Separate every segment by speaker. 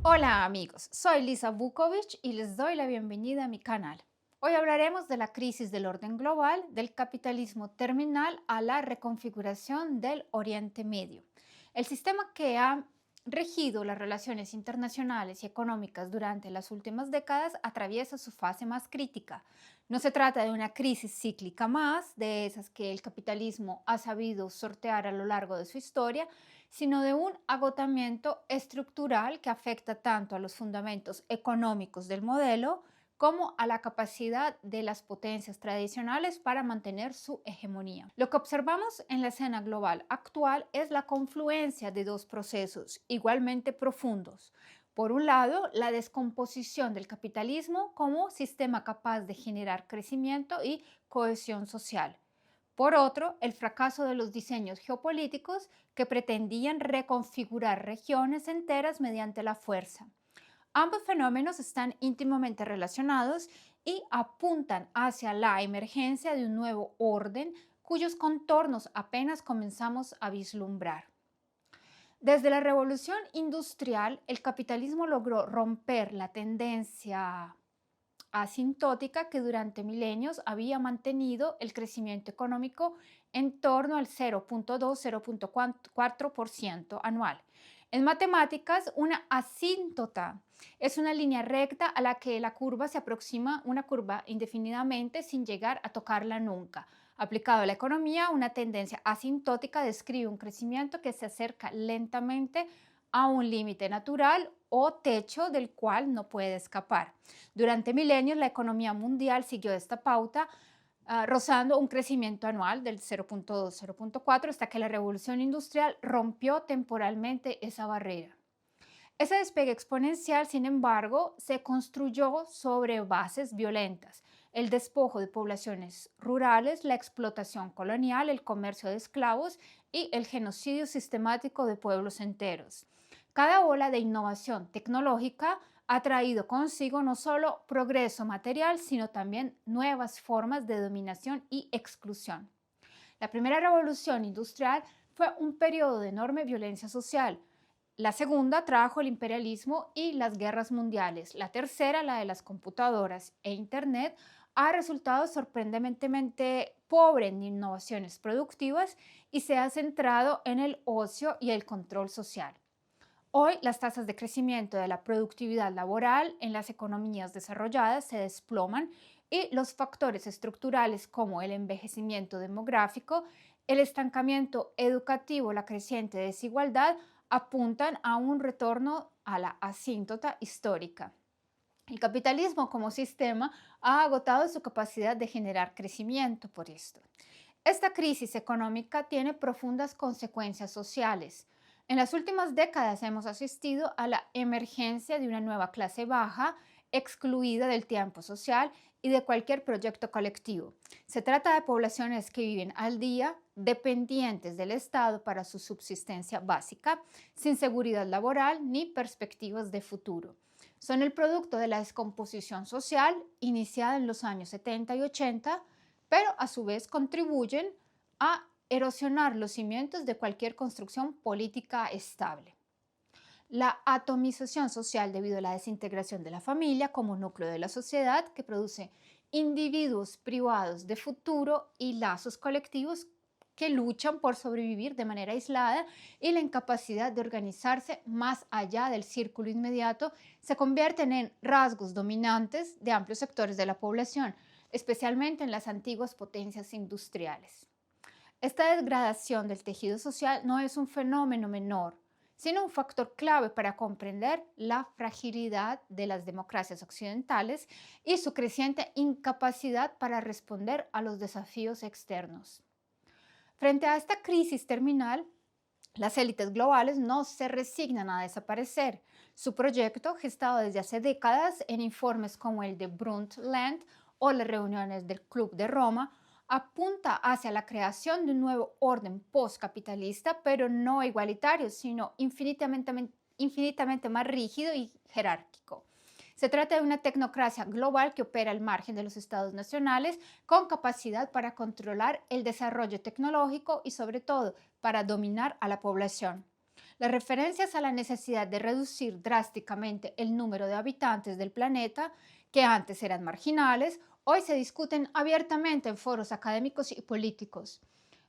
Speaker 1: Hola amigos, soy Lisa Vukovic y les doy la bienvenida a mi canal. Hoy hablaremos de la crisis del orden global, del capitalismo terminal a la reconfiguración del Oriente Medio. El sistema que ha regido las relaciones internacionales y económicas durante las últimas décadas atraviesa su fase más crítica. No se trata de una crisis cíclica más, de esas que el capitalismo ha sabido sortear a lo largo de su historia, sino de un agotamiento estructural que afecta tanto a los fundamentos económicos del modelo como a la capacidad de las potencias tradicionales para mantener su hegemonía. Lo que observamos en la escena global actual es la confluencia de dos procesos igualmente profundos. Por un lado, la descomposición del capitalismo como sistema capaz de generar crecimiento y cohesión social. Por otro, el fracaso de los diseños geopolíticos que pretendían reconfigurar regiones enteras mediante la fuerza. Ambos fenómenos están íntimamente relacionados y apuntan hacia la emergencia de un nuevo orden cuyos contornos apenas comenzamos a vislumbrar. Desde la revolución industrial, el capitalismo logró romper la tendencia asintótica que durante milenios había mantenido el crecimiento económico en torno al 0.2-0.4% anual. En matemáticas, una asíntota es una línea recta a la que la curva se aproxima una curva indefinidamente sin llegar a tocarla nunca. Aplicado a la economía, una tendencia asintótica describe un crecimiento que se acerca lentamente a un límite natural o techo del cual no puede escapar. Durante milenios, la economía mundial siguió esta pauta, rozando un crecimiento anual del 0.2-0.4 hasta que la revolución industrial rompió temporalmente esa barrera. Ese despegue exponencial, sin embargo, se construyó sobre bases violentas: el despojo de poblaciones rurales, la explotación colonial, el comercio de esclavos y el genocidio sistemático de pueblos enteros. Cada ola de innovación tecnológica ha traído consigo no solo progreso material, sino también nuevas formas de dominación y exclusión. La primera revolución industrial fue un periodo de enorme violencia social. La segunda trajo el imperialismo y las guerras mundiales. La tercera, la de las computadoras e Internet, ha resultado sorprendentemente pobre en innovaciones productivas y se ha centrado en el ocio y el control social. Hoy, las tasas de crecimiento de la productividad laboral en las economías desarrolladas se desploman y los factores estructurales como el envejecimiento demográfico, el estancamiento educativo, la creciente desigualdad apuntan a un retorno a la asíntota histórica. El capitalismo como sistema ha agotado su capacidad de generar crecimiento por esto. Esta crisis económica tiene profundas consecuencias sociales. En las últimas décadas hemos asistido a la emergencia de una nueva clase baja, excluida del tiempo social y de cualquier proyecto colectivo. Se trata de poblaciones que viven al día, dependientes del Estado para su subsistencia básica, sin seguridad laboral ni perspectivas de futuro. Son el producto de la descomposición social iniciada en los años 70 y 80, pero a su vez contribuyen a erosionar los cimientos de cualquier construcción política estable. La atomización social debido a la desintegración de la familia como núcleo de la sociedad, que produce individuos privados de futuro y lazos colectivos que luchan por sobrevivir de manera aislada, y la incapacidad de organizarse más allá del círculo inmediato se convierten en rasgos dominantes de amplios sectores de la población, especialmente en las antiguas potencias industriales. Esta degradación del tejido social no es un fenómeno menor, sino un factor clave para comprender la fragilidad de las democracias occidentales y su creciente incapacidad para responder a los desafíos externos. Frente a esta crisis terminal, las élites globales no se resignan a desaparecer. Su proyecto, gestado desde hace décadas en informes como el de Brundtland o las reuniones del Club de Roma, apunta hacia la creación de un nuevo orden postcapitalista, pero no igualitario, sino infinitamente más rígido y jerárquico. Se trata de una tecnocracia global que opera al margen de los estados nacionales, con capacidad para controlar el desarrollo tecnológico y, sobre todo, para dominar a la población. Las referencias a la necesidad de reducir drásticamente el número de habitantes del planeta, que antes eran marginales, hoy se discuten abiertamente en foros académicos y políticos.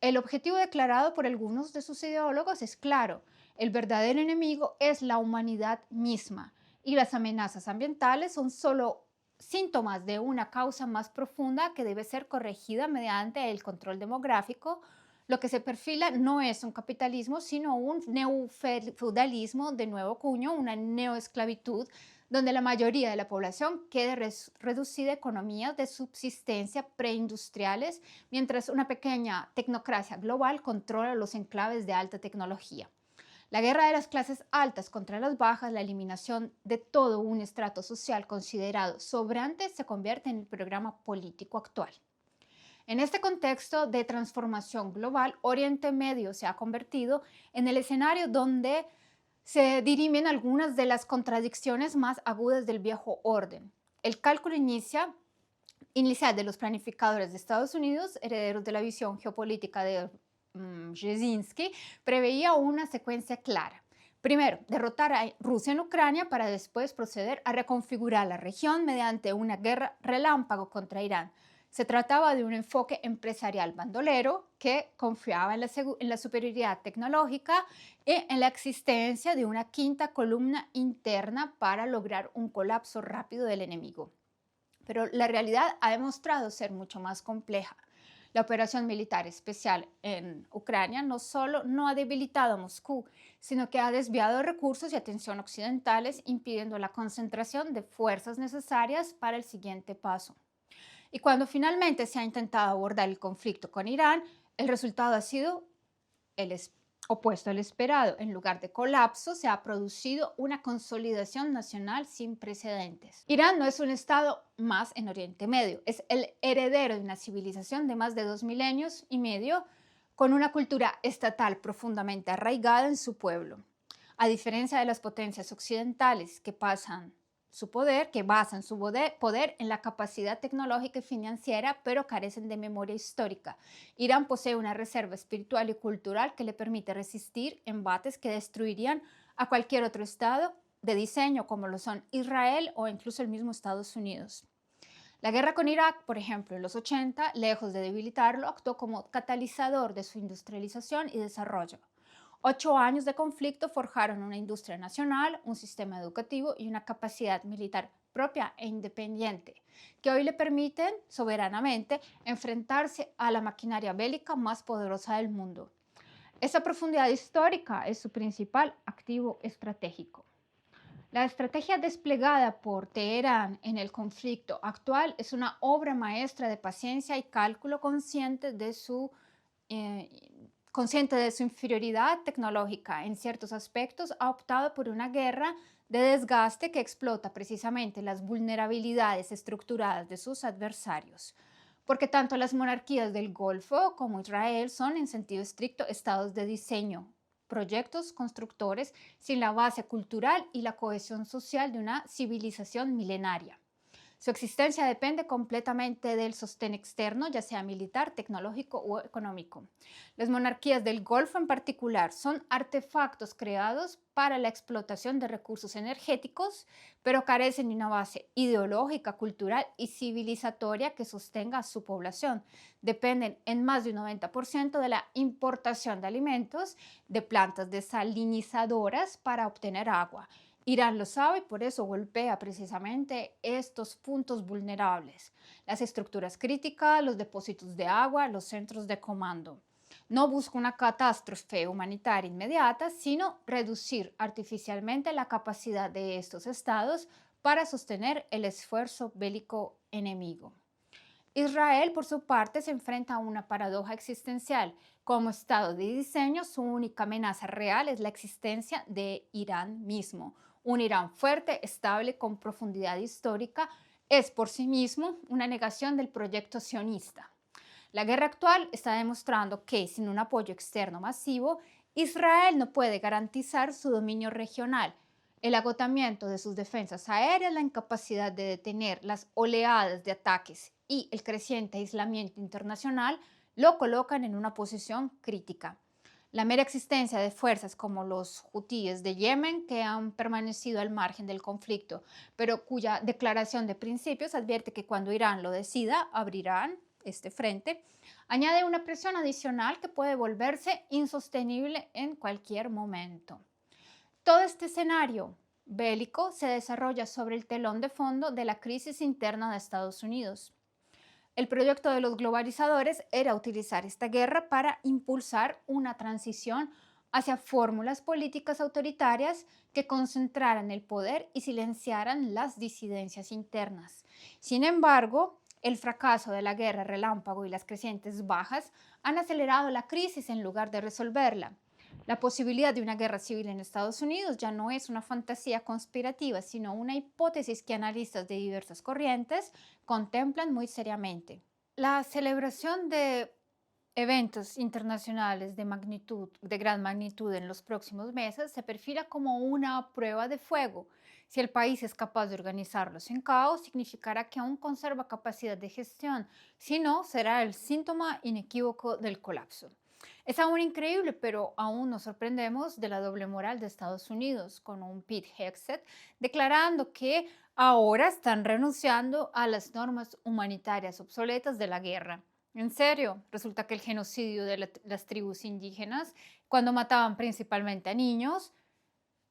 Speaker 1: El objetivo declarado por algunos de sus ideólogos es claro: el verdadero enemigo es la humanidad misma y las amenazas ambientales son solo síntomas de una causa más profunda que debe ser corregida mediante el control demográfico. Lo que se perfila no es un capitalismo, sino un neofeudalismo de nuevo cuño, una neoesclavitud, donde la mayoría de la población quede reducida a economías de subsistencia preindustriales, mientras una pequeña tecnocracia global controla los enclaves de alta tecnología. La guerra de las clases altas contra las bajas, la eliminación de todo un estrato social considerado sobrante, se convierte en el programa político actual. En este contexto de transformación global, Oriente Medio se ha convertido en el escenario donde se dirimen algunas de las contradicciones más agudas del viejo orden. El cálculo inicial de los planificadores de Estados Unidos, herederos de la visión geopolítica de Brzezinski, preveía una secuencia clara. Primero, derrotar a Rusia en Ucrania para después proceder a reconfigurar la región mediante una guerra relámpago contra Irán. Se trataba de un enfoque empresarial bandolero que confiaba en la superioridad tecnológica y en la existencia de una quinta columna interna para lograr un colapso rápido del enemigo. Pero la realidad ha demostrado ser mucho más compleja. La operación militar especial en Ucrania no solo no ha debilitado a Moscú, sino que ha desviado recursos y atención occidentales, impidiendo la concentración de fuerzas necesarias para el siguiente paso. Y cuando finalmente se ha intentado abordar el conflicto con Irán, el resultado ha sido el opuesto al esperado. En lugar de colapso, se ha producido una consolidación nacional sin precedentes. Irán no es un estado más en Oriente Medio, es el heredero de una civilización de más de 2 milenios y medio, con una cultura estatal profundamente arraigada en su pueblo. A diferencia de las potencias occidentales que basan su poder en la capacidad tecnológica y financiera, pero carecen de memoria histórica. Irán posee una reserva espiritual y cultural que le permite resistir embates que destruirían a cualquier otro estado de diseño, como lo son Israel o incluso el mismo Estados Unidos. La guerra con Irak, por ejemplo, en los 80, lejos de debilitarlo, actuó como catalizador de su industrialización y desarrollo. 8 años de conflicto forjaron una industria nacional, un sistema educativo y una capacidad militar propia e independiente, que hoy le permiten soberanamente enfrentarse a la maquinaria bélica más poderosa del mundo. Esa profundidad histórica es su principal activo estratégico. La estrategia desplegada por Teherán en el conflicto actual es una obra maestra de paciencia y cálculo, eh, consciente de su inferioridad tecnológica en ciertos aspectos. Ha optado por una guerra de desgaste que explota precisamente las vulnerabilidades estructuradas de sus adversarios, porque tanto las monarquías del Golfo como Israel son, en sentido estricto, estados de diseño, proyectos constructores sin la base cultural y la cohesión social de una civilización milenaria. Su existencia depende completamente del sostén externo, ya sea militar, tecnológico o económico. Las monarquías del Golfo en particular son artefactos creados para la explotación de recursos energéticos, pero carecen de una base ideológica, cultural y civilizatoria que sostenga a su población. Dependen en más de un 90% de la importación de alimentos, de plantas desalinizadoras para obtener agua. Irán lo sabe y por eso golpea precisamente estos puntos vulnerables: las estructuras críticas, los depósitos de agua, los centros de comando. No busca una catástrofe humanitaria inmediata, sino reducir artificialmente la capacidad de estos estados para sostener el esfuerzo bélico enemigo. Israel, por su parte, se enfrenta a una paradoja existencial. Como estado de diseño, su única amenaza real es la existencia de Irán mismo. Un Irán fuerte, estable, con profundidad histórica, es por sí mismo una negación del proyecto sionista. La guerra actual está demostrando que, sin un apoyo externo masivo, Israel no puede garantizar su dominio regional. El agotamiento de sus defensas aéreas, la incapacidad de detener las oleadas de ataques y el creciente aislamiento internacional lo colocan en una posición crítica. La mera existencia de fuerzas como los hutíes de Yemen, que han permanecido al margen del conflicto, pero cuya declaración de principios advierte que cuando Irán lo decida, abrirán este frente, añade una presión adicional que puede volverse insostenible en cualquier momento. Todo este escenario bélico se desarrolla sobre el telón de fondo de la crisis interna de Estados Unidos. El proyecto de los globalizadores era utilizar esta guerra para impulsar una transición hacia fórmulas políticas autoritarias que concentraran el poder y silenciaran las disidencias internas. Sin embargo, el fracaso de la guerra relámpago y las crecientes bajas han acelerado la crisis en lugar de resolverla. La posibilidad de una guerra civil en Estados Unidos ya no es una fantasía conspirativa, sino una hipótesis que analistas de diversas corrientes contemplan muy seriamente. La celebración de eventos internacionales de gran magnitud en los próximos meses se perfila como una prueba de fuego. Si el país es capaz de organizarlos sin caos, significará que aún conserva capacidad de gestión, si no, será el síntoma inequívoco del colapso. Es aún increíble, pero aún nos sorprendemos de la doble moral de Estados Unidos, con un Pete Hegseth declarando que ahora están renunciando a las normas humanitarias obsoletas de la guerra. En serio, resulta que el genocidio de las tribus indígenas, cuando mataban principalmente a niños,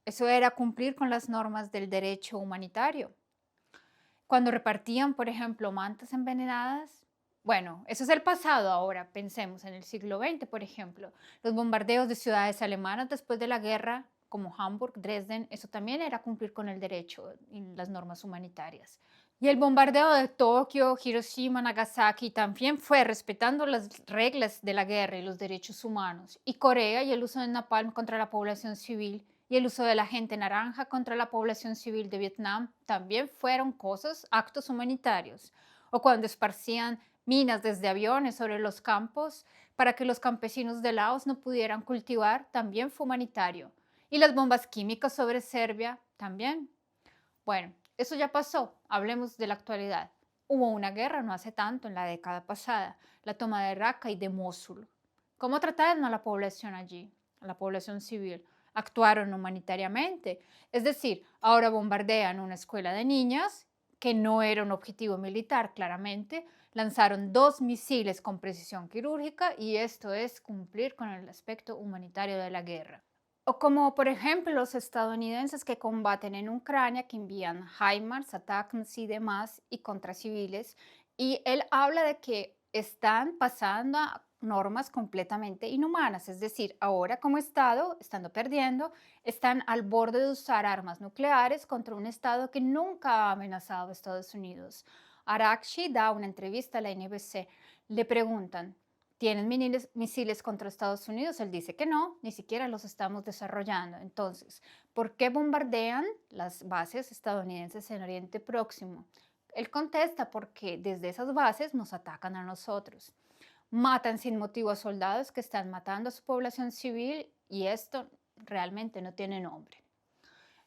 Speaker 1: eso era cumplir con las normas del derecho humanitario. Cuando repartían, por ejemplo, mantas envenenadas, bueno, eso es el pasado ahora, pensemos en el siglo XX, por ejemplo. Los bombardeos de ciudades alemanas después de la guerra, como Hamburg, Dresden, eso también era cumplir con el derecho y las normas humanitarias. Y el bombardeo de Tokio, Hiroshima, Nagasaki también fue respetando las reglas de la guerra y los derechos humanos. Y Corea y el uso de napalm contra la población civil y el uso de la gente naranja contra la población civil de Vietnam también fueron cosas, actos humanitarios. O cuando esparcían minas desde aviones sobre los campos para que los campesinos de Laos no pudieran cultivar, también fue humanitario. Y las bombas químicas sobre Serbia también. Bueno, eso ya pasó, hablemos de la actualidad. Hubo una guerra no hace tanto, en la década pasada, la toma de Raqqa y de Mosul. ¿Cómo trataron a la población allí, a la población civil? Actuaron humanitariamente, es decir, ahora bombardean una escuela de niñas, que no era un objetivo militar claramente, lanzaron 2 misiles con precisión quirúrgica y esto es cumplir con el aspecto humanitario de la guerra. O como por ejemplo los estadounidenses que combaten en Ucrania, que envían HIMARS, ATACMS y demás, y contra civiles, y él habla de que están pasando a normas completamente inhumanas, es decir, ahora como Estado, estando perdiendo, están al borde de usar armas nucleares contra un Estado que nunca ha amenazado a Estados Unidos. Arakshi da una entrevista a la NBC, le preguntan, ¿tienen misiles contra Estados Unidos? Él dice que no, ni siquiera los estamos desarrollando. Entonces, ¿por qué bombardean las bases estadounidenses en Oriente Próximo? Él contesta porque desde esas bases nos atacan a nosotros. Matan sin motivo a soldados que están matando a su población civil y esto realmente no tiene nombre.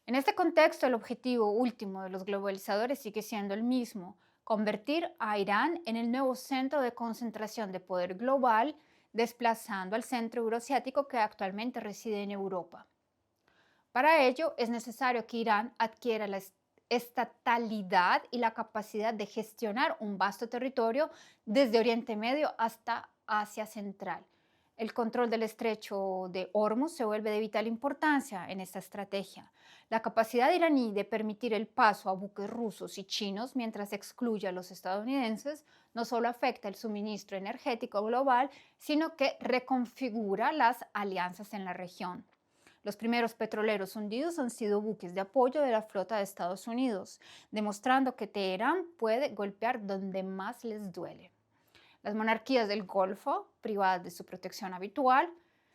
Speaker 1: En este contexto, el objetivo último de los globalizadores sigue siendo el mismo: convertir a Irán en el nuevo centro de concentración de poder global, desplazando al centro euroasiático que actualmente reside en Europa. Para ello, es necesario que Irán adquiera la estatalidad y la capacidad de gestionar un vasto territorio desde Oriente Medio hasta Asia Central. El control del estrecho de Hormuz se vuelve de vital importancia en esta estrategia. La capacidad iraní de permitir el paso a buques rusos y chinos mientras excluye a los estadounidenses no solo afecta el suministro energético global, sino que reconfigura las alianzas en la región. Los primeros petroleros hundidos han sido buques de apoyo de la flota de Estados Unidos, demostrando que Teherán puede golpear donde más les duele. Las monarquías del Golfo, privadas de su protección habitual,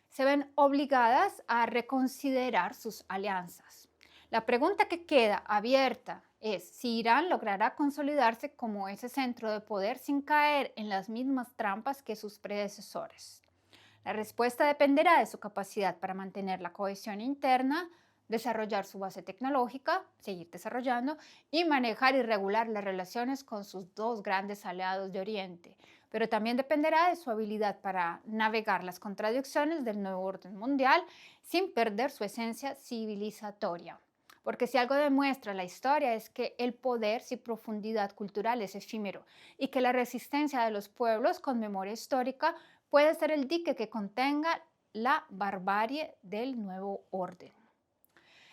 Speaker 1: se ven obligadas a reconsiderar sus alianzas. La pregunta que queda abierta es si Irán logrará consolidarse como ese centro de poder sin caer en las mismas trampas que sus predecesores. La respuesta dependerá de su capacidad para mantener la cohesión interna, desarrollar su base tecnológica, seguir desarrollando y manejar y regular las relaciones con sus dos grandes aliados de Oriente, pero también dependerá de su habilidad para navegar las contradicciones del nuevo orden mundial sin perder su esencia civilizatoria. Porque si algo demuestra la historia es que el poder sin profundidad cultural es efímero y que la resistencia de los pueblos con memoria histórica puede ser el dique que contenga la barbarie del nuevo orden.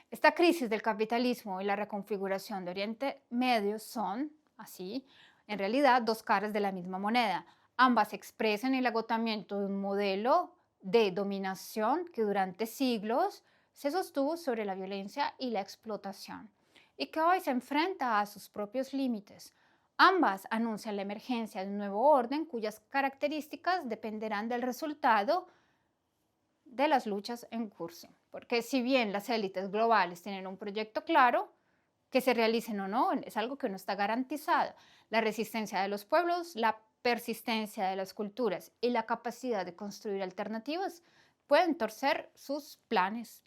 Speaker 1: Esta crisis del capitalismo y la reconfiguración de Oriente Medio son, así, en realidad dos caras de la misma moneda. Ambas expresan el agotamiento de un modelo de dominación que durante siglos se sostuvo sobre la violencia y la explotación y que hoy se enfrenta a sus propios límites. Ambas anuncian la emergencia de un nuevo orden cuyas características dependerán del resultado de las luchas en curso. Porque si bien las élites globales tienen un proyecto claro, que se realicen o no, es algo que no está garantizado. La resistencia de los pueblos, la persistencia de las culturas y la capacidad de construir alternativas pueden torcer sus planes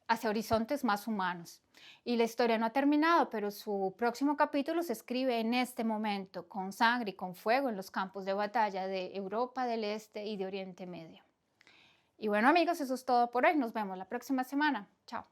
Speaker 1: hacia horizontes más humanos. Y la historia no ha terminado, pero su próximo capítulo se escribe en este momento, con sangre y con fuego en los campos de batalla de Europa del Este y de Oriente Medio. Y bueno amigos, eso es todo por hoy. Nos vemos la próxima semana. Chao.